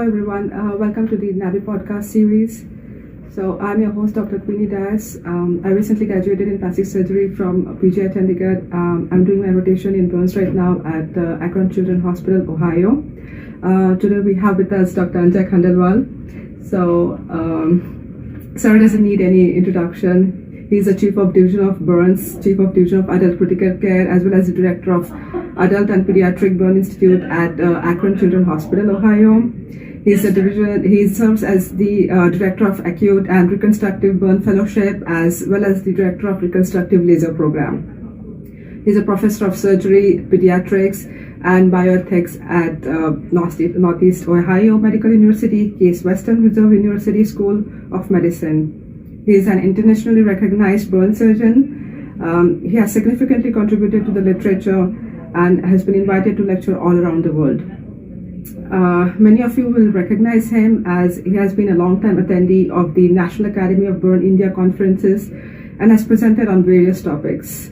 everyone. Welcome to the NABI podcast series. So I'm your host, Dr. Queenie. I recently graduated in plastic surgery from PGI Chandigarh. I'm doing my rotation in burns right now at Akron Children's Hospital, Ohio. Today we have with us Dr. Anjay Khandelwal. So Sir doesn't need any introduction. He's the Chief of Division of Burns, Chief of Division of Adult Critical Care, as well as the Director of Adult and Pediatric Burn Institute at Akron Children's Hospital, Ohio. He serves as the Director of Acute and Reconstructive Burn Fellowship, as well as the Director of Reconstructive Laser Program. He's a Professor of Surgery, Pediatrics, and Bioethics at Northeast Ohio Medical University, Case Western Reserve University School of Medicine. He is an internationally recognized burn surgeon. He has significantly contributed to the literature and has been invited to lecture all around the world. Many of you will recognize him as he has been a long-time attendee of the National Academy of Burn India conferences and has presented on various topics.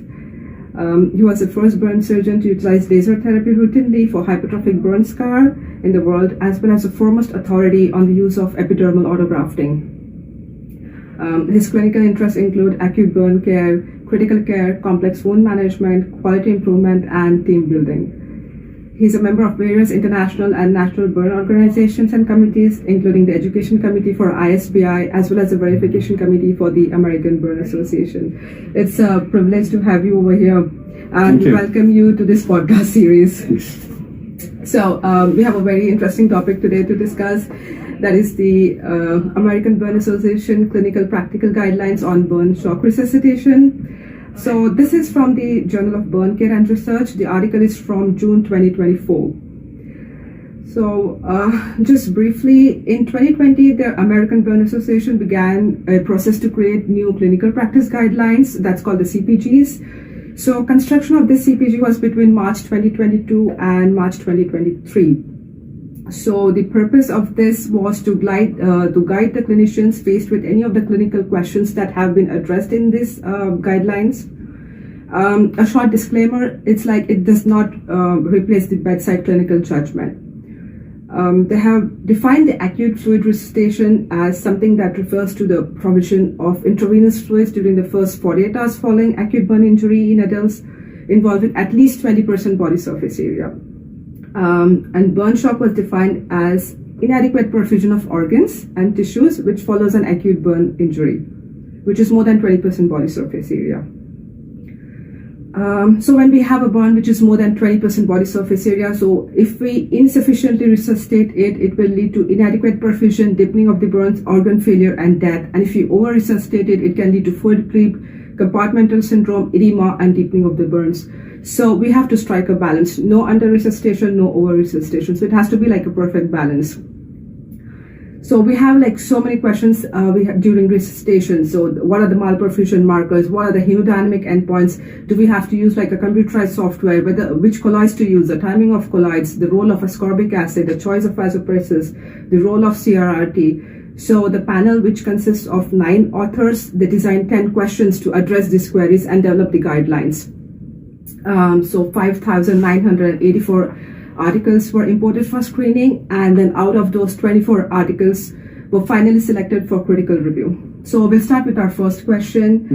He was the first burn surgeon to utilize laser therapy routinely for hypertrophic burn scar in the world, as well as the foremost authority on the use of epidermal autografting. His clinical interests include acute burn care, critical care, complex wound management, quality improvement, and team building. He's a member of various international and national burn organizations and committees, including the Education Committee for ISBI, as well as the Verification Committee for the American Burn Association. It's a privilege to have you over here and welcome you to this podcast series. So we have a very interesting topic today to discuss. That is the American Burn Association Clinical Practical Guidelines on Burn Shock Resuscitation. So this is from the Journal of Burn Care and Research. The article is from June 2024. So just briefly, in 2020, the American Burn Association began a process to create new clinical practice guidelines. That's called the CPGs. So construction of this CPG was between March 2022 and March 2023. So the purpose of this was to guide the clinicians faced with any of the clinical questions that have been addressed in these guidelines. A short disclaimer, it's like it does not replace the bedside clinical judgment. They have defined the acute fluid resuscitation as something that refers to the provision of intravenous fluids during the first 48 hours following acute burn injury in adults involving at least 20% body surface area. And burn shock was defined as inadequate perfusion of organs and tissues which follows an acute burn injury, which is more than 20% body surface area. So when we have a burn which is more than 20% body surface area, so if we insufficiently resuscitate it, it will lead to inadequate perfusion, deepening of the burns, organ failure, and death. And if you over-resuscitate it, it can lead to fluid creep, compartmental syndrome, edema, and deepening of the burns. So we have to strike a balance. No under-resuscitation, no over-resuscitation. So it has to be like a perfect balance. So we have like so many questions during resuscitation. So what are the malperfusion markers? What are the hemodynamic endpoints? Do we have to use like a computerized software? Which colloids to use? The timing of colloids, the role of ascorbic acid, the choice of vasopresses, the role of CRRT. So the panel, which consists of 9 authors, they designed 10 questions to address these queries and develop the guidelines. So 5,984 articles were imported for screening, and then out of those 24 articles were finally selected for critical review. So we'll start with our first question.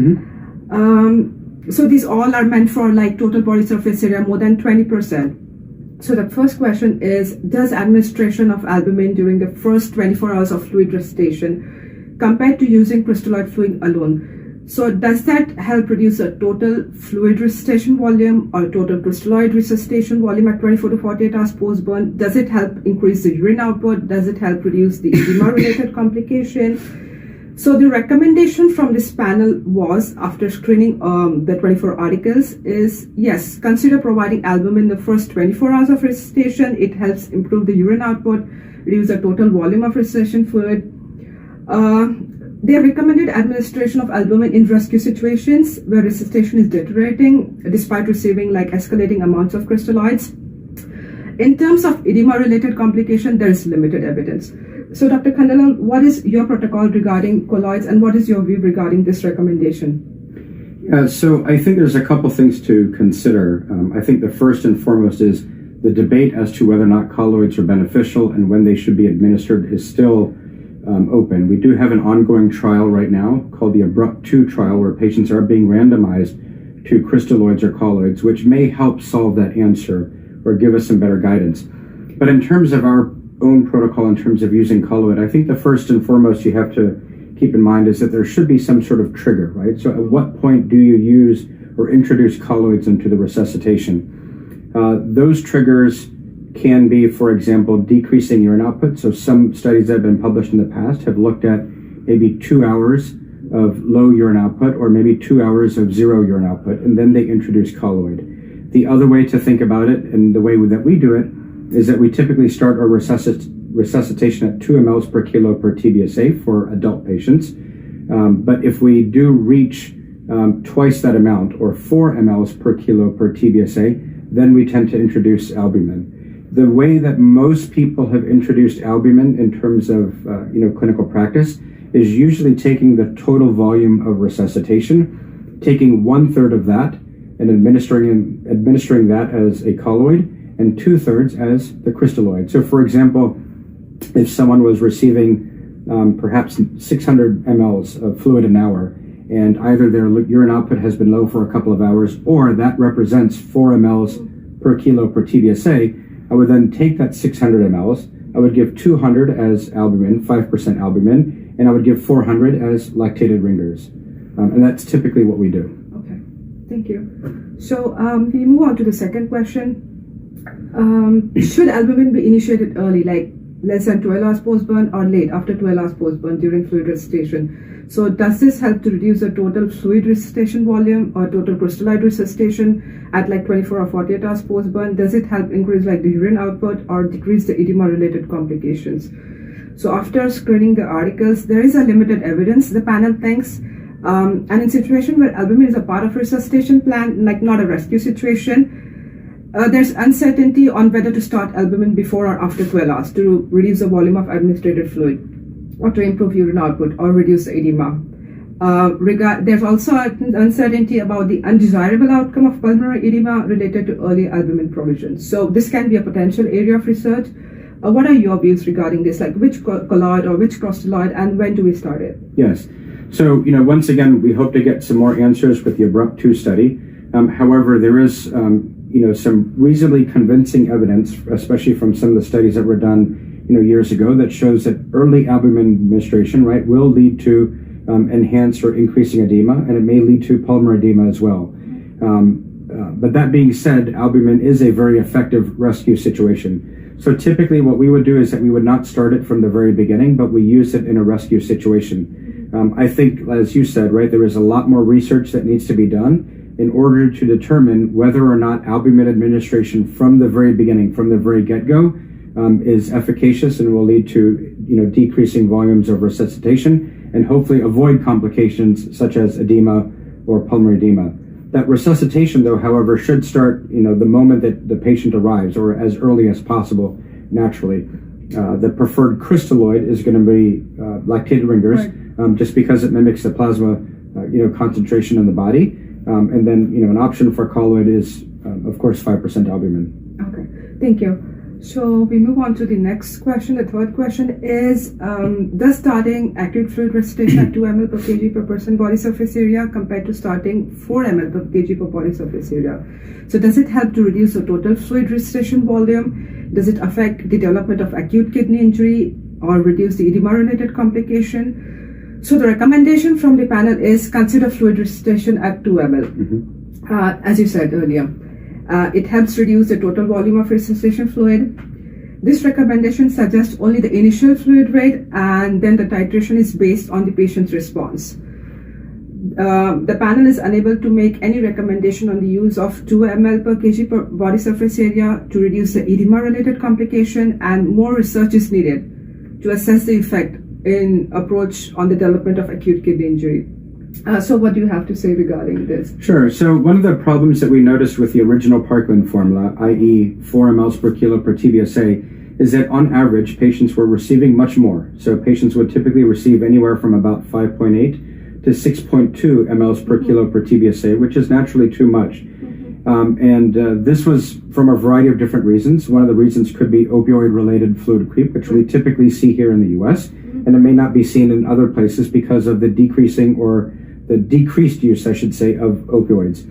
So these all are meant for like total body surface area more than 20%. So the first question is, does administration of albumin during the first 24 hours of fluid resuscitation compared to using crystalloid fluid alone? So does that help reduce a total fluid resuscitation volume or total crystalloid resuscitation volume at 24 to 48 hours post-burn? Does it help increase the urine output? Does it help reduce the edema-related complication? So the recommendation from this panel was, after screening the 24 articles, is yes, consider providing albumin in the first 24 hours of resuscitation. It helps improve the urine output, reduce the total volume of resuscitation fluid. They recommended administration of albumin in rescue situations where resuscitation is deteriorating despite receiving like escalating amounts of crystalloids. In terms of edema-related complication, there is limited evidence. So Dr. Khandelwal, what is your protocol regarding colloids and what is your view regarding this recommendation? So I think there's a couple things to consider. I think the first and foremost is The debate as to whether or not colloids are beneficial and when they should be administered is still open. We do have an ongoing trial right now called the ABRUPT-2 trial, where patients are being randomized to crystalloids or colloids, which may help solve that answer or give us some better guidance. But in terms of our own protocol, in terms of using colloid, I think the first and foremost you have to keep in mind is that there should be some sort of trigger, right? So at what point do you use or introduce colloids into the resuscitation? Those triggers can be, for example, decreasing urine output. So some studies that have been published in the past have looked at maybe 2 hours of low urine output or maybe 2 hours of zero urine output, and then they introduce colloid. The other way to think about it, and the way that we do it, is that we typically start our resuscitation at 2 mLs per kilo per TBSA for adult patients. But if we do reach twice that amount, or 4 mLs per kilo per TBSA, then we tend to introduce albumin. The way that most people have introduced albumin in terms of clinical practice is usually taking the total volume of resuscitation, taking 1/3 of that and administering that as a colloid, and 2/3 as the crystalloid. So for example, if someone was receiving perhaps 600 mLs of fluid an hour, and either their urine output has been low for a couple of hours, or that represents 4 mLs per kilo per TBSA, I would then take that 600 mLs, I would give 200 as albumin, 5% albumin, and I would give 400 as lactated ringers. And that's typically what we do. Okay, thank you. So we move on to the second question. Should albumin be initiated early, like less than 12 hours post-burn, or late, after 12 hours post-burn during fluid resuscitation? So does this help to reduce the total fluid resuscitation volume or total crystalloid resuscitation at like 24 or 48 hours post-burn? Does it help increase like the urine output or decrease the edema-related complications? So after screening the articles, there is a limited evidence, the panel thinks, and in situation where albumin is a part of resuscitation plan, like not a rescue situation, there's uncertainty on whether to start albumin before or after 12 hours to reduce the volume of administrated fluid, or to improve urine output or reduce the edema. There's also uncertainty about the undesirable outcome of pulmonary edema related to early albumin provision. So this can be a potential area of research. What are your views regarding this? Like which colloid or which crystalloid, and when do we start it? Yes. So, once again, we hope to get some more answers with the ABRUPT-2 study. However, there is, some reasonably convincing evidence, especially from some of the studies that were done years ago, that shows that early albumin administration, right, will lead to enhanced or increasing edema, and it may lead to pulmonary edema as well. But that being said, albumin is a very effective rescue situation. So typically what we would do is that we would not start it from the very beginning, but we use it in a rescue situation. I think, as you said, right, there is a lot more research that needs to be done in order to determine whether or not albumin administration from the very beginning, from the very get-go, is efficacious and will lead to decreasing volumes of resuscitation and hopefully avoid complications such as edema or pulmonary edema. That resuscitation, though, however, should start the moment that the patient arrives, or as early as possible naturally. The preferred crystalloid is going to be lactated ringers, right, just because it mimics the plasma concentration in the body. And then an option for colloid is of course 5% albumin. Okay, thank you. So we move on to the next question. The third question is, does starting acute fluid resuscitation at 2 ml per kg per person body surface area compared to starting 4 ml per kg per body surface area? So does it help to reduce the total fluid resuscitation volume? Does it affect the development of acute kidney injury or reduce the edema-related complication? So the recommendation from the panel is consider fluid resuscitation at 2 ml. Mm-hmm. As you said earlier. It helps reduce the total volume of resuscitation fluid. This recommendation suggests only the initial fluid rate, and then the titration is based on the patient's response. The panel is unable to make any recommendation on the use of 2 ml per kg per body surface area to reduce the edema-related complication, and more research is needed to assess the effect in approach on the development of acute kidney injury. So what do you have to say regarding this? Sure. So one of the problems that we noticed with the original Parkland formula, i.e. 4 mLs per kilo per TBSA, is that on average, patients were receiving much more. So patients would typically receive anywhere from about 5.8 to 6.2 mLs per kilo per TBSA, which is naturally too much. This was from a variety of different reasons. One of the reasons could be opioid-related fluid creep, which we typically see here in the U.S., and it may not be seen in other places because of the decreasing or the decreased use, I should say, of opioids.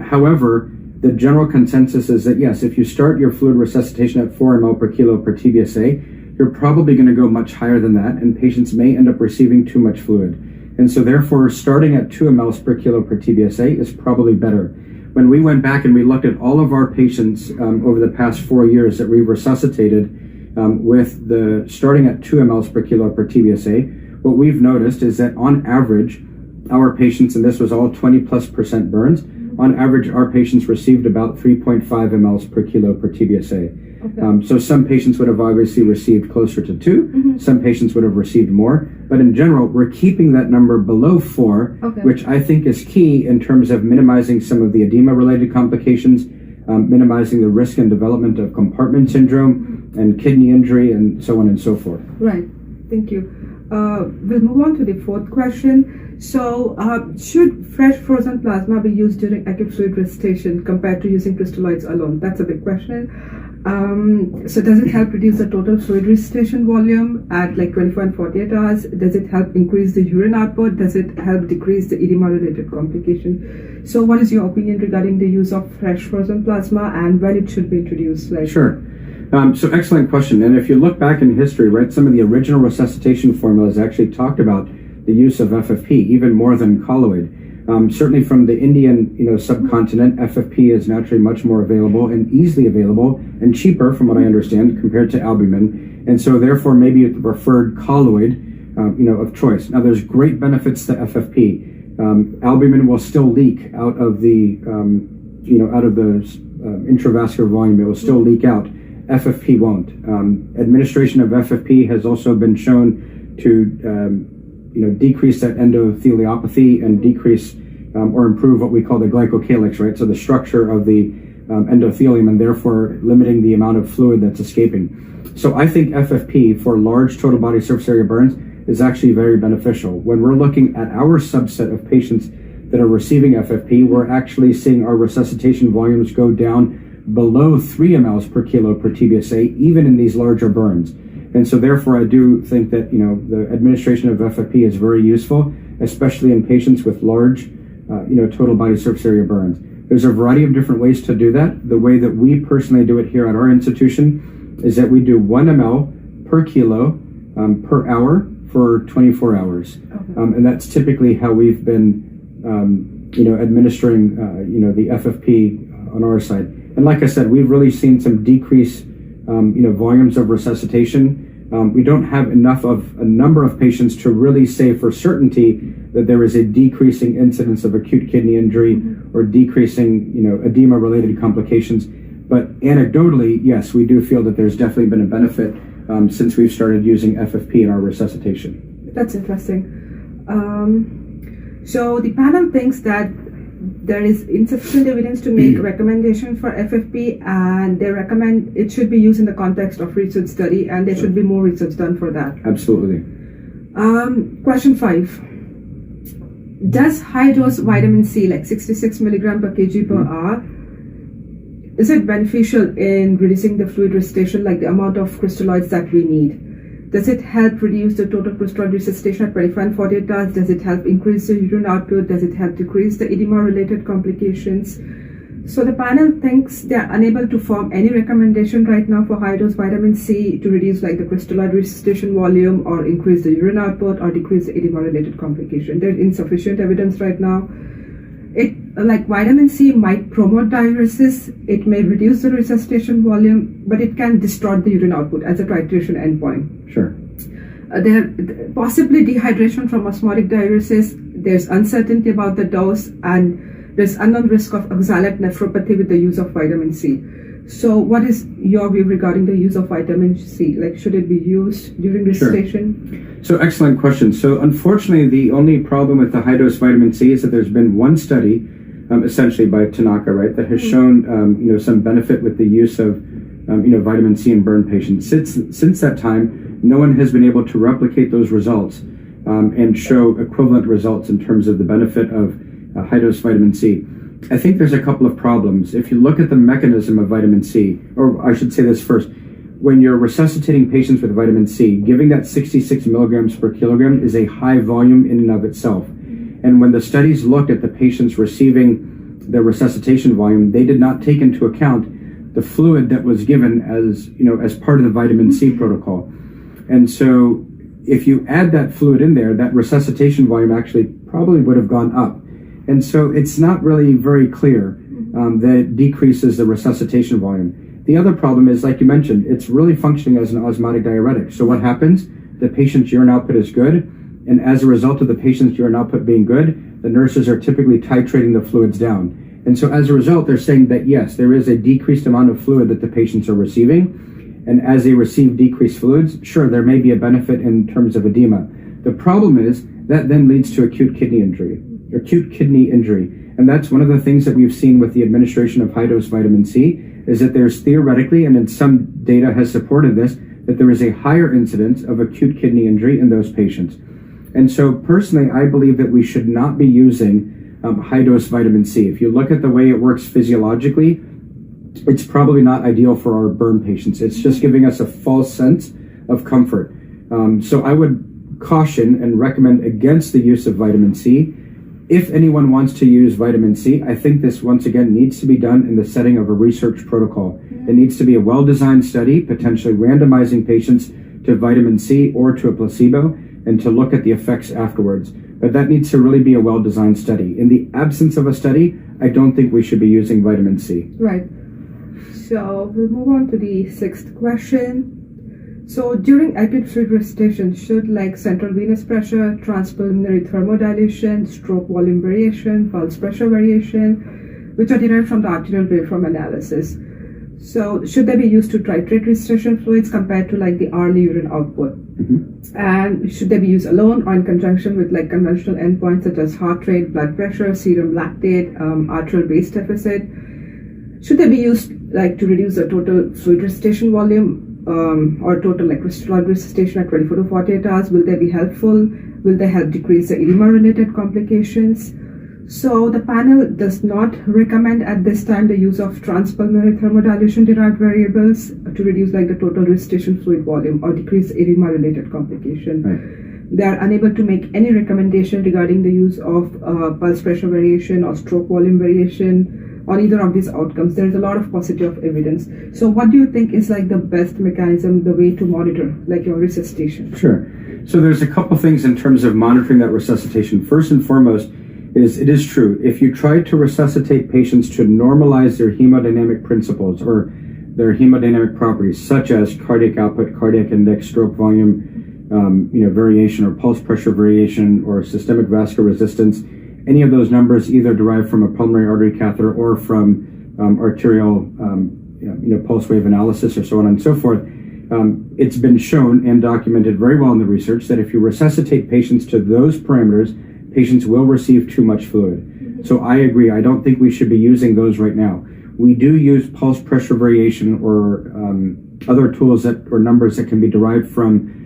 However, the general consensus is that, yes, if you start your fluid resuscitation at 4 ml per kilo per TBSA, you're probably going to go much higher than that, and patients may end up receiving too much fluid. And so therefore, starting at 2 mLs per kilo per TBSA is probably better. When we went back and we looked at all of our patients over the past 4 years that we've resuscitated with the starting at 2 mLs per kilo per TBSA, what we've noticed is that on average, our patients, and this was all 20+% burns, on average, our patients received about 3.5 mLs per kilo per TBSA. Okay. So some patients would have obviously received closer to 2, some patients would have received more, but in general, we're keeping that number below 4, which I think is key in terms of minimizing some of the edema-related complications, minimizing the risk and development of compartment syndrome and kidney injury, and so on and so forth. Right, thank you. We'll move on to the fourth question. So, should fresh frozen plasma be used during acute fluid resuscitation compared to using crystalloids alone? That's a big question. So does it help reduce the total fluid resuscitation volume at like 24 and 48 hours? Does it help increase the urine output? Does it help decrease the edema-related complication? So what is your opinion regarding the use of fresh frozen plasma and when it should be introduced? Sure. So excellent question. And if you look back in history, right, some of the original resuscitation formulas actually talked about the use of FFP, even more than colloid. Certainly from the Indian, subcontinent, FFP is naturally much more available and easily available and cheaper, from what I understand, compared to albumin. And so therefore, maybe the preferred colloid, of choice. Now, there's great benefits to FFP. Albumin will still leak out of the, intravascular volume. It will still leak out. FFP won't. Administration of FFP has also been shown to decrease that endotheliopathy and decrease or improve what we call the glycocalyx, right? So the structure of the endothelium, and therefore limiting the amount of fluid that's escaping. So I think FFP for large total body surface area burns is actually very beneficial. When we're looking at our subset of patients that are receiving FFP, we're actually seeing our resuscitation volumes go down below 3 mLs per kilo per TBSA, even in these larger burns. And so therefore, I do think that, the administration of FFP is very useful, especially in patients with large, total body surface area burns. There's a variety of different ways to do that. The way that we personally do it here at our institution is that we do 1 ml per kilo per hour for 24 hours. And that's typically how we've been, administering, the FFP on our side. And like I said, we've really seen some decrease volumes of resuscitation. We don't have enough of a number of patients to really say for certainty that there is a decreasing incidence of acute kidney injury or decreasing, edema-related complications. But anecdotally, yes, we do feel that there's definitely been a benefit since we've started using FFP in our resuscitation. That's interesting. So the panel thinks that there is insufficient evidence to make recommendation for FFP, and they recommend it should be used in the context of research study, and there should be more research done for that. Absolutely. Question 5. Does high-dose vitamin C, like 66 milligram per kg per hour, is it beneficial in reducing the fluid resuscitation, like the amount of crystalloids that we need? Does it help reduce the total crystalloid resuscitation at 25 and 48 hours? Does it help increase the urine output? Does it help decrease the edema-related complications? So the panel thinks they are unable to form any recommendation right now for high-dose vitamin C to reduce like the crystalloid resuscitation volume or increase the urine output or decrease the edema-related complication. There's insufficient evidence right now. Like vitamin C might promote diuresis, it may reduce the resuscitation volume, but it can distort the urine output as a titration endpoint. Sure. There possibly dehydration from osmotic diuresis. There's uncertainty about the dose, and there's unknown risk of oxalate nephropathy with the use of vitamin C. So what is your view regarding the use of vitamin C? Like, should it be used during resuscitation? Sure. So excellent question. So unfortunately, the only problem with the high-dose vitamin C is that there's been one study, essentially by Tanaka, right, that has shown, some benefit with the use of, vitamin C in burn patients. Since that time, no one has been able to replicate those results and show equivalent results in terms of the benefit of high-dose vitamin C. I think there's a couple of problems. If you look at the mechanism of vitamin C, or I should say this first, when you're resuscitating patients with vitamin C, giving that 66 milligrams per kilogram is a high volume in and of itself. And when the studies looked at the patients receiving the resuscitation volume, they did not take into account the fluid that was given as part of the vitamin C protocol. And so if you add that fluid in there, that resuscitation volume actually probably would have gone up. And so it's not really very clear that it decreases the resuscitation volume. The other problem is, like you mentioned, it's really functioning as an osmotic diuretic. So what happens? The patient's urine output is good, and as a result of the patient's urine output being good, the nurses are typically titrating the fluids down. And so as a result, they're saying that yes, there is a decreased amount of fluid that the patients are receiving, and as they receive decreased fluids, sure, there may be a benefit in terms of edema. The problem is that then leads to acute kidney injury. And that's one of the things that we've seen with the administration of high-dose vitamin C, is that there's theoretically, and in some data has supported this, that there is a higher incidence of acute kidney injury in those patients. And so personally, I believe that we should not be using high-dose vitamin C. If you look at the way it works physiologically, it's probably not ideal for our burn patients. It's just giving us a false sense of comfort. So I would caution and recommend against the use of vitamin C. If anyone wants to use vitamin C, I think this once again needs to be done in the setting of a research protocol. It needs to be a well-designed study, potentially randomizing patients to vitamin C or to a placebo, and to look at the effects afterwards. But that needs to really be a well-designed study. In the absence of a study, I don't think we should be using vitamin C. Right. So we'll move on to the sixth question. So during acute fluid resuscitation, should central venous pressure, transpulmonary thermodilation, stroke volume variation, pulse pressure variation, which are derived from the arterial waveform analysis, so should they be used to titrate resuscitation fluids compared to the hourly urine output? And should they be used alone or in conjunction with conventional endpoints such as heart rate, blood pressure, serum lactate, arterial base deficit? Should they be used to reduce the total fluid resuscitation volume or total blood resuscitation at 24 to 48 hours? Will they be helpful? Will they help decrease the edema-related complications? So the panel does not recommend at this time the use of transpulmonary thermodilation-derived variables to reduce the total resuscitation fluid volume or decrease edema-related complication. Right. They are unable to make any recommendation regarding the use of pulse pressure variation or stroke volume variation on either of these outcomes. There is a lot of positive evidence. So what do you think is the best mechanism, the way to monitor your resuscitation? Sure. So there's a couple things in terms of monitoring that resuscitation. First and foremost, it is true. If you try to resuscitate patients to normalize their hemodynamic principles or their hemodynamic properties, such as cardiac output, cardiac index, stroke volume, variation, or pulse pressure variation, or systemic vascular resistance, any of those numbers either derived from a pulmonary artery catheter or from arterial pulse wave analysis, or so on and so forth. It's been shown and documented very well in the research that if you resuscitate patients to those parameters, patients will receive too much fluid. So I agree. I don't think we should be using those right now. We do use pulse pressure variation or other tools or numbers that can be derived from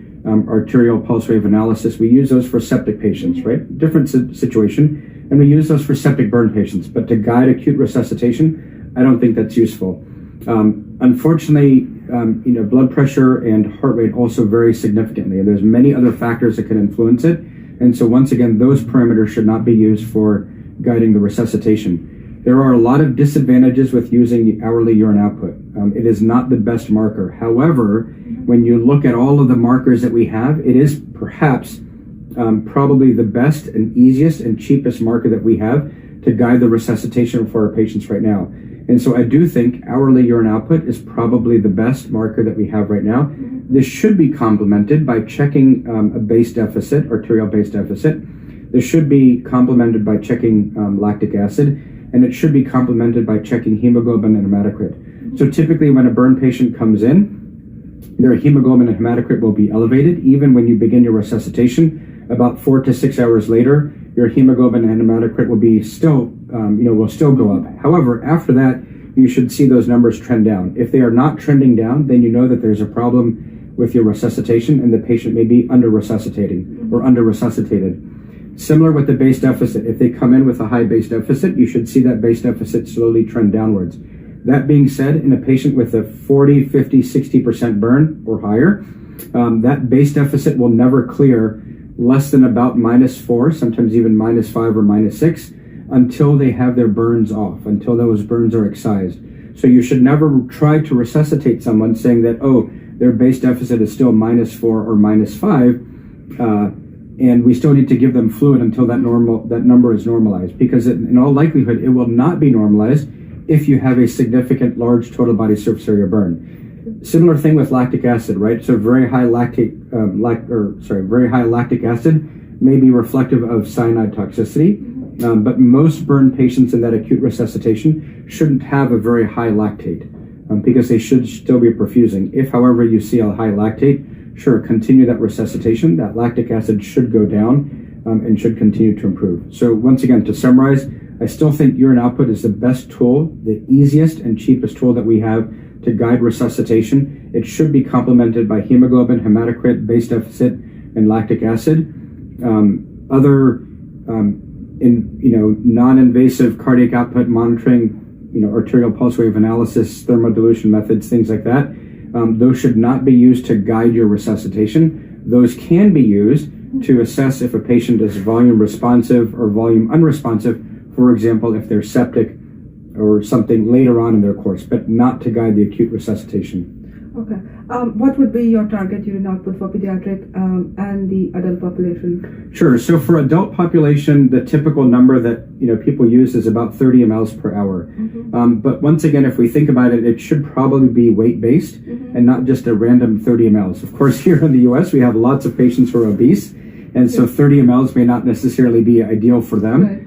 arterial pulse wave analysis. We use those for septic patients, right? Different situation. And we use those for septic burn patients. But to guide acute resuscitation, I don't think that's useful. Unfortunately, blood pressure and heart rate also vary significantly. And there's many other factors that can influence it. And so once again, those parameters should not be used for guiding the resuscitation. There are a lot of disadvantages with using the hourly urine output. It is not the best marker. However, when you look at all of the markers that we have, it is perhaps probably the best and easiest and cheapest marker that we have to guide the resuscitation for our patients right now. And so I do think hourly urine output is probably the best marker that we have right now. This should be complemented by checking a base deficit, arterial base deficit. This should be complemented by checking lactic acid, and it should be complemented by checking hemoglobin and hematocrit. So typically when a burn patient comes in, their hemoglobin and hematocrit will be elevated. Even when you begin your resuscitation, about 4 to 6 hours later, your hemoglobin and hematocrit will be will still go up. However, after that, you should see those numbers trend down. If they are not trending down, then you know that there's a problem with your resuscitation and the patient may be under-resuscitating or under-resuscitated. Similar with the base deficit. If they come in with a high base deficit, you should see that base deficit slowly trend downwards. That being said, in a patient with a 40, 50, 60% burn or higher, that base deficit will never clear less than about -4, sometimes even -5 or -6, until they have their burns off, until those burns are excised. So you should never try to resuscitate someone saying that, oh, their base deficit is still -4 or -5, and we still need to give them fluid until that number is normalized, because in all likelihood it will not be normalized if you have a significant large total body surface area burn. Similar thing with lactic acid, right? So very high lactic acid may be reflective of cyanide toxicity, but most burn patients in that acute resuscitation shouldn't have a very high lactate, because they should still be perfusing. If, however, you see a high lactate, sure, continue that resuscitation. That lactic acid should go down and should continue to improve. So once again, to summarize, I still think urine output is the best tool, the easiest and cheapest tool that we have to guide resuscitation. It should be complemented by hemoglobin, hematocrit, base deficit, and lactic acid. Other non-invasive cardiac output monitoring, arterial pulse wave analysis, thermodilution methods, things like that, those should not be used to guide your resuscitation. Those can be used to assess if a patient is volume responsive or volume unresponsive, for example, if they're septic or something later on in their course, but not to guide the acute resuscitation. Okay. What would be your target urine output for pediatric and the adult population? Sure. So for adult population, the typical number that people use is about 30 mLs per hour. Mm-hmm. But once again, if we think about it, it should probably be weight-based and not just a random 30 mLs. Of course, here in the U.S., we have lots of patients who are obese, and so 30 mLs may not necessarily be ideal for them. Right.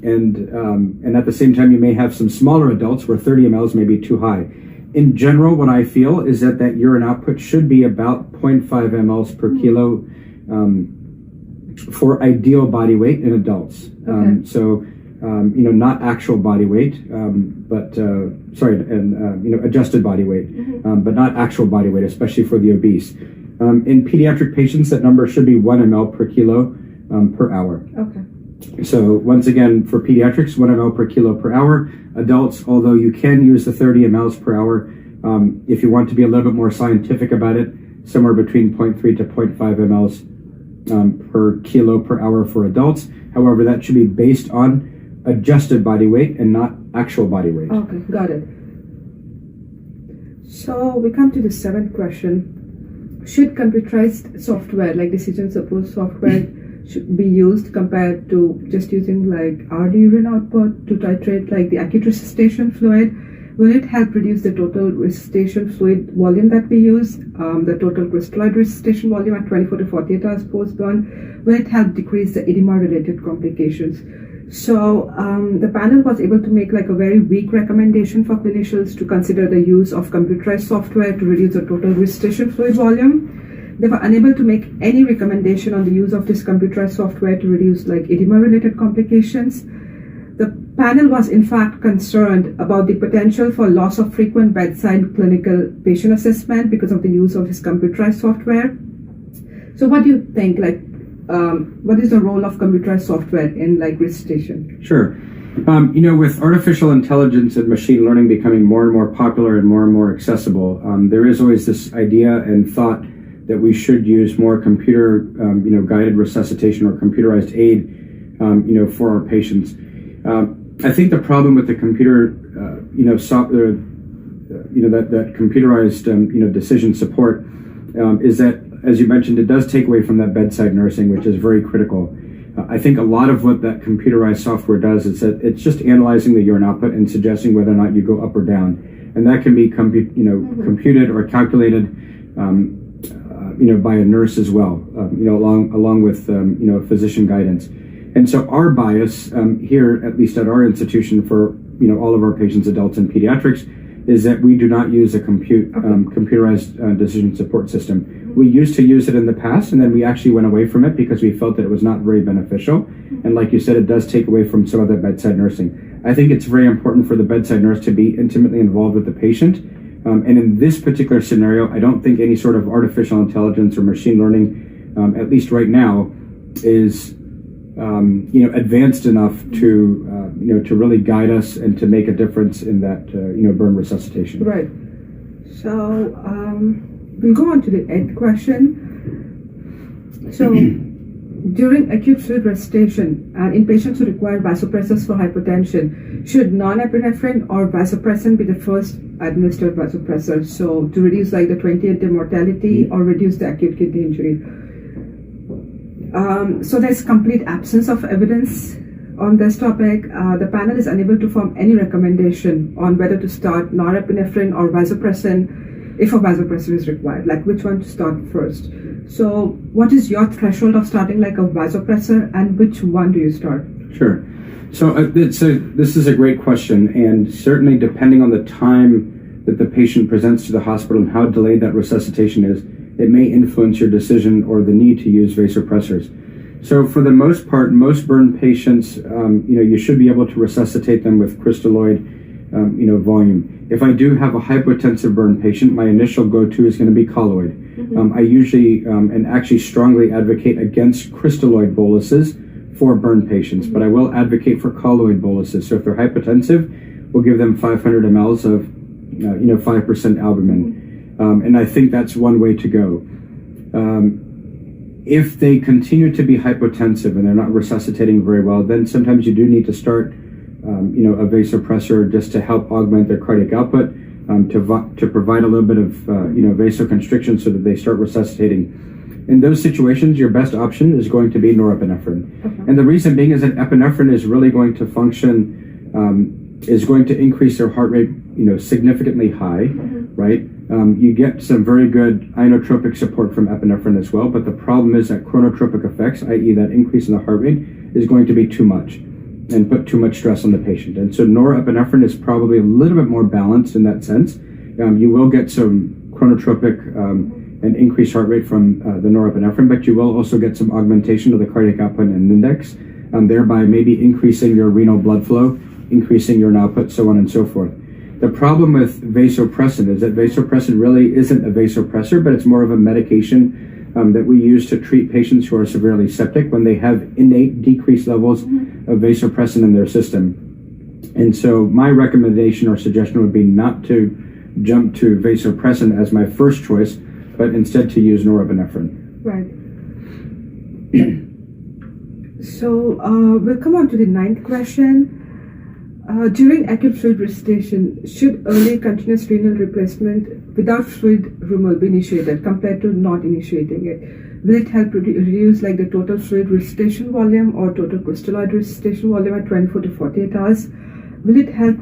And at the same time, you may have some smaller adults where 30 mLs may be too high. In general, what I feel is that urine output should be about 0.5 mLs per kilo for ideal body weight in adults. Okay. Not actual body weight, adjusted body weight, but not actual body weight, especially for the obese. In pediatric patients, that number should be 1 ml per kilo per hour. Okay. So once again, for pediatrics, 1 ml per kilo per hour. Adults, although you can use the 30 mLs per hour, if you want to be a little bit more scientific about it, somewhere between 0.3 to 0.5 mLs per kilo per hour for adults. However, that should be based on adjusted body weight and not actual body weight. Okay, got it. So we come to the 7th question. Should computerized software like decision support software should be used compared to just using like RD urine output to titrate like the acute resuscitation fluid? Will it help reduce the total resuscitation fluid volume that we use, the total crystalloid resuscitation volume at 24 to 48 hours post-burn? Will it help decrease the edema-related complications? So the panel was able to make like a very weak recommendation for clinicians to consider the use of computerized software to reduce the total resuscitation fluid volume. They were unable to make any recommendation on the use of this computerized software to reduce like edema-related complications. The panel was in fact concerned about the potential for loss of frequent bedside clinical patient assessment because of the use of this computerized software. So what do you think, what is the role of computerized software in like resuscitation? Sure. With artificial intelligence and machine learning becoming more and more popular and more accessible, there is always this idea and thought that we should use more computer, guided resuscitation or computerized aid, for our patients. I think the problem with the computer, that computerized, decision support, is that, as you mentioned, it does take away from that bedside nursing, which is very critical. I think a lot of what that computerized software does is that it's just analyzing the urine output and suggesting whether or not you go up or down, and that can be computed or calculated, by a nurse as well, along with physician guidance. And so our bias here, at least at our institution, for all of our patients, adults and pediatrics, is that we do not use a computerized decision support system. We used to use it in the past, and then we actually went away from it because we felt that it was not very beneficial. And like you said, it does take away from some of that bedside nursing. I think it's very important for the bedside nurse to be intimately involved with the patient. And in this particular scenario, I don't think any sort of artificial intelligence or machine learning, at least right now, is advanced enough to really guide us and to make a difference in that burn resuscitation. Right. So we'll go on to the 8th question. So during acute fluid resuscitation and in patients who require vasopressors for hypotension, should non-epinephrine or vasopressin be the first administered vasopressor? So to reduce like the 28-day mortality or reduce the acute kidney injury. So there's complete absence of evidence on this topic. The panel is unable to form any recommendation on whether to start norepinephrine or vasopressin if a vasopressor is required, like which one to start first. So what is your threshold of starting like a vasopressor, and which one do you start? Sure. So this is a great question, and certainly depending on the time that the patient presents to the hospital and how delayed that resuscitation is, it may influence your decision or the need to use vasopressors. So for the most part, most burn patients, you should be able to resuscitate them with crystalloid, volume. If I do have a hypotensive burn patient, my initial go-to is going to be colloid. I usually and actually strongly advocate against crystalloid boluses for burn patients, but I will advocate for colloid boluses. So if they're hypotensive, we'll give them 500 mLs of 5% albumin. And I think that's one way to go. If they continue to be hypotensive and they're not resuscitating very well, then sometimes you do need to start, a vasopressor just to help augment their cardiac output, to provide a little bit of, vasoconstriction so that they start resuscitating. In those situations, your best option is going to be norepinephrine. Okay. And the reason being is that epinephrine is really going to function, is going to increase their heart rate, significantly high, right? You get some very good inotropic support from epinephrine as well, but the problem is that chronotropic effects, i.e. that increase in the heart rate, is going to be too much and put too much stress on the patient. And so norepinephrine is probably a little bit more balanced in that sense. You will get some chronotropic and increased heart rate from the norepinephrine, but you will also get some augmentation of the cardiac output and index, thereby maybe increasing your renal blood flow, increasing your output, so on and so forth. The problem with vasopressin is that vasopressin really isn't a vasopressor, but it's more of a medication that we use to treat patients who are severely septic when they have innate decreased levels of vasopressin in their system. And so my recommendation or suggestion would be not to jump to vasopressin as my first choice, but instead to use norepinephrine. Right. So we'll come on to the 9th question. During acute fluid resuscitation, should early continuous renal replacement without fluid removal be initiated compared to not initiating it? Will it help reduce like the total fluid resuscitation volume or total crystalloid resuscitation volume at 24 to 48 hours? Will it help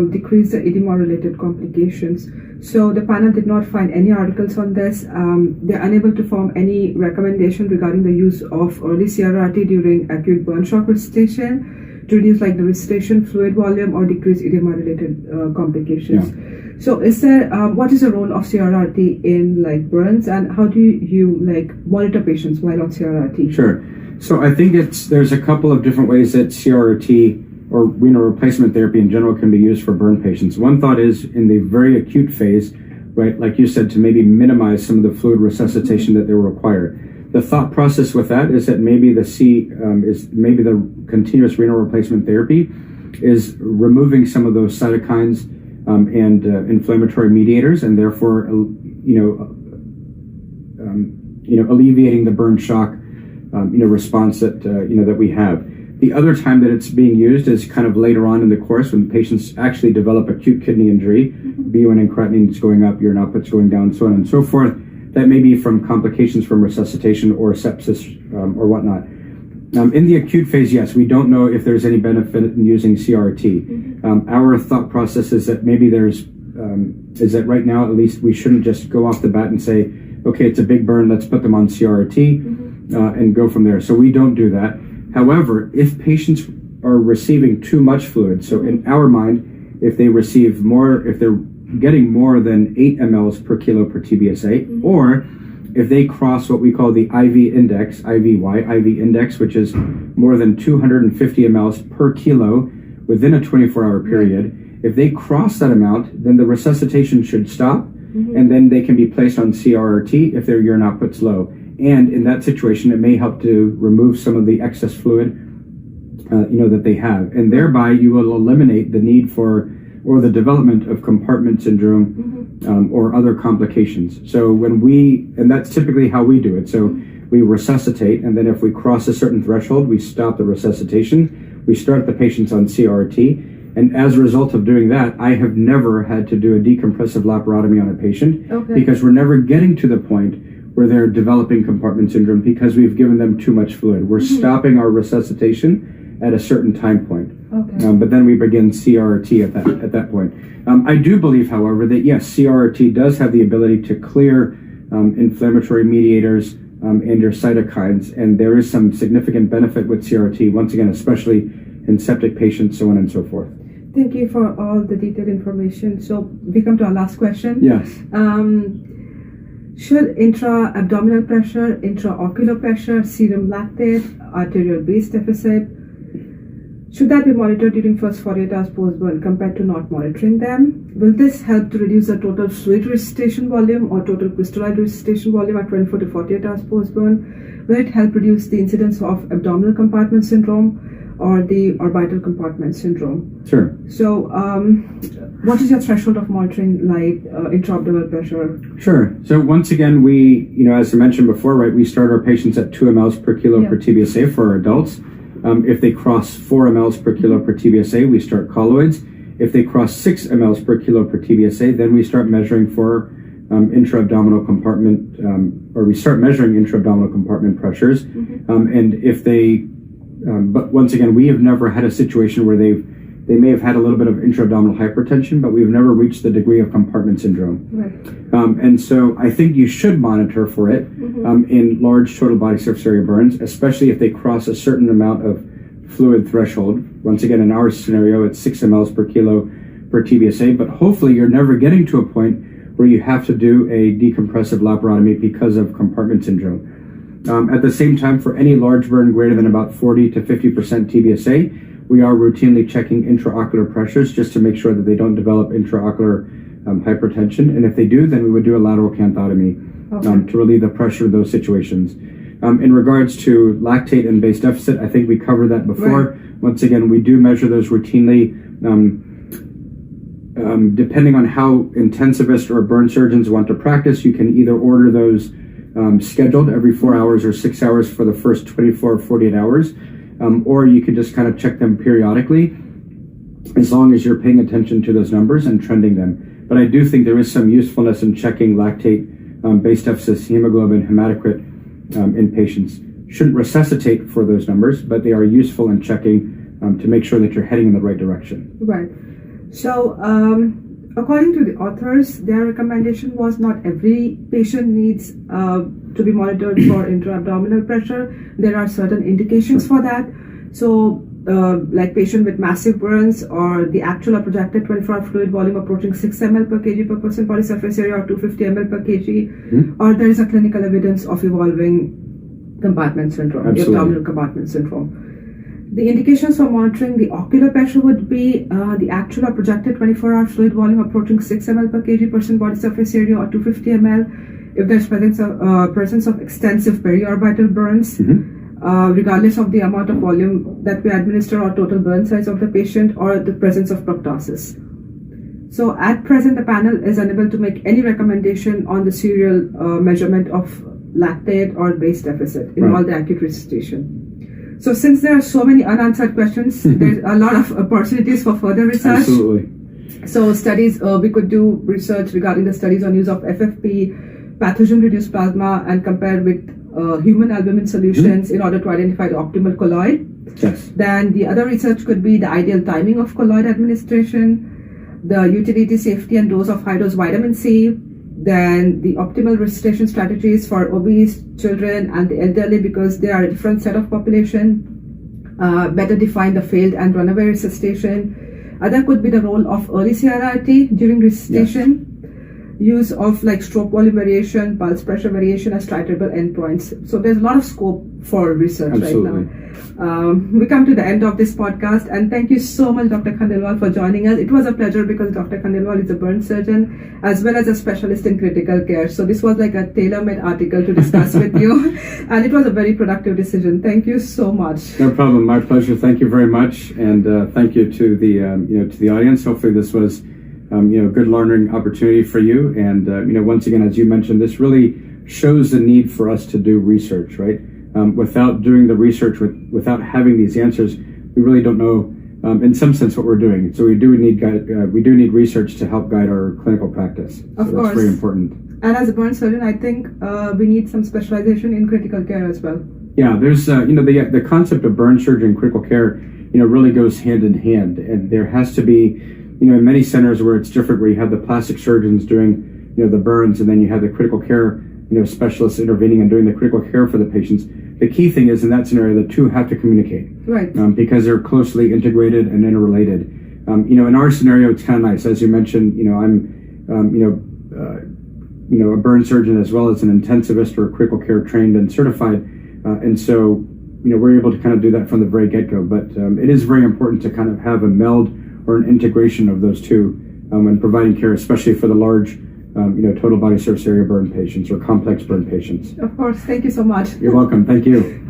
decrease the edema-related complications? So the panel did not find any articles on this. They're unable to form any recommendation regarding the use of early CRRT during acute burn shock resuscitation to reduce like the resuscitation fluid volume or decrease edema-related complications. Yeah. So is there, what is the role of CRRT in like burns, and how do you like monitor patients while on CRRT? Sure. So I think there's a couple of different ways that CRRT or renal replacement therapy in general can be used for burn patients. One thought is in the very acute phase, right, like you said, to maybe minimize some of the fluid resuscitation that they will require. The thought process with that is that maybe the continuous renal replacement therapy is removing some of those cytokines and inflammatory mediators, and therefore, alleviating the burn shock, response that that we have. The other time that it's being used is kind of later on in the course when patients actually develop acute kidney injury, BUN and creatinine is going up, urine output's going down, so on and so forth. That may be from complications from resuscitation or sepsis or whatnot. In the acute phase, yes, we don't know if there's any benefit in using CRT. Our thought process is that maybe is that right now, at least, we shouldn't just go off the bat and say, okay, it's a big burn, let's put them on CRT and go from there. So we don't do that. However, if patients are receiving too much fluid, so in our mind, if they receive more, if they're getting more than 8 mLs per kilo per TBSA, or if they cross what we call the IV index, IV index, which is more than 250 mLs per kilo within a 24-hour period, if they cross that amount, then the resuscitation should stop, and then they can be placed on CRRT if their urine output's low. And in that situation, it may help to remove some of the excess fluid, that they have. And thereby, you will eliminate the need for or the development of compartment syndrome or other complications. So and that's typically how we do it. So we resuscitate, and then if we cross a certain threshold, we stop the resuscitation. We start the patients on CRT. And as a result of doing that, I have never had to do a decompressive laparotomy on a patient because we're never getting to the point where they're developing compartment syndrome because we've given them too much fluid. We're stopping our resuscitation at a certain time point. But then we begin CRT at that point. I do believe, however, that yes, CRT does have the ability to clear inflammatory mediators and your cytokines, and there is some significant benefit with CRT, once again, especially in septic patients, so on and so forth. Thank you for all the detailed information. So we come to our last question. Yes. Should intra-abdominal pressure, intraocular pressure, serum lactate, arterial base deficit, should that be monitored during first 48 hours post-burn compared to not monitoring them? Will this help to reduce the total fluid resuscitation volume or total crystalloid resuscitation volume at 24 to 48 hours post-burn? Will it help reduce the incidence of abdominal compartment syndrome or the orbital compartment syndrome? Sure. So what is your threshold of monitoring intra-abdominal pressure? Sure. So once again, we, as I mentioned before, right, we start our patients at 2 mLs per kilo per TBSA for our adults. If they cross 4 mLs per kilo per TBSA, we start colloids. If they cross 6 mLs per kilo per TBSA, then we start measuring for intra-abdominal compartment, or we start measuring intra-abdominal compartment pressures. And if they, but once again, we have never had a situation where they may have had a little bit of intra-abdominal hypertension, but we've never reached the degree of compartment syndrome. Right. And so I think you should monitor for it in large total body surface area burns, especially if they cross a certain amount of fluid threshold. Once again, in our scenario, it's 6 mLs per kilo per TBSA, but hopefully you're never getting to a point where you have to do a decompressive laparotomy because of compartment syndrome. At the same time, for any large burn greater than about 40 to 50% TBSA, we are routinely checking intraocular pressures just to make sure that they don't develop intraocular hypertension. And if they do, then we would do a lateral canthotomy to relieve the pressure of those situations. In regards to lactate and base deficit, I think we covered that before. Right. Once again, we do measure those routinely. Depending on how intensivist or burn surgeons want to practice, you can either order those scheduled every 4 hours or 6 hours for the first 24 or 48 hours, or you can just kind of check them periodically as long as you're paying attention to those numbers and trending them. But I do think there is some usefulness in checking lactate, base deficit, hemoglobin, hematocrit in patients. Shouldn't resuscitate for those numbers, but they are useful in checking to make sure that you're heading in the right direction. Right. So, according to the authors, their recommendation was not every patient needs to be monitored for intra-abdominal pressure. There are certain indications for that. So, like patient with massive burns or the actual or projected 24-hour fluid volume approaching 6 ml per kg per percent body surface area or 250 ml per kg, or there is a clinical evidence of evolving compartment syndrome, abdominal compartment syndrome. The indications for monitoring the ocular pressure would be the actual or projected 24-hour fluid volume approaching 6 ml per kg percent body surface area or 250 ml. If there's presence of extensive periorbital burns, regardless of the amount of volume that we administer or total burn size of the patient, or the presence of proptosis. So at present, the panel is unable to make any recommendation on the serial measurement of lactate or base deficit in all the acute resuscitation. So since there are so many unanswered questions, there's a lot of opportunities for further research. Absolutely. So studies, we could do research regarding the studies on use of FFP, pathogen-reduced plasma, and compare with human albumin solutions in order to identify the optimal colloid. Yes. Then the other research could be the ideal timing of colloid administration, the utility, safety, and dose of high-dose vitamin C, then the optimal resuscitation strategies for obese children and the elderly, because they are a different set of population, better define the failed and runaway resuscitation. Other could be the role of early CRRT during resuscitation. use of like stroke volume variation, pulse pressure variation as titratable endpoints. So there's a lot of scope for research Absolutely. right now. We come to the end of this podcast, and thank you so much, Dr. Khandelwal, for joining us. It was a pleasure because Dr. Khandelwal is a burn surgeon as well as a specialist in critical care. So this was like a tailor-made article to discuss with you, and it was a very productive decision. Thank you so much. No problem. My pleasure. Thank you very much, and thank you to the to the audience. Hopefully, this was a good learning opportunity for you. And once again, as you mentioned, this really shows the need for us to do research, right? Without doing the research, without having these answers, we really don't know, in some sense, what we're doing. So we do need research to help guide our clinical practice. So Of course. that's very important. And as a burn surgeon, I think we need some specialization in critical care as well. Yeah, there's the concept of burn surgery and critical care, really goes hand in hand, and there has to be, in many centers where it's different, where you have the plastic surgeons doing, the burns, and then you have the critical care, specialists intervening and doing the critical care for the patients. The key thing is in that scenario, the two have to communicate, Right. Because they're closely integrated and interrelated. In our scenario, it's kind of nice, as you mentioned. I'm, a burn surgeon as well as an intensivist or critical care trained and certified, and so we're able to kind of do that from the very get-go. But it is very important to kind of have a meld or an integration of those two when providing care, especially for the large, total body surface area burn patients or complex burn patients. Of course. Thank you so much. You're welcome. Thank you.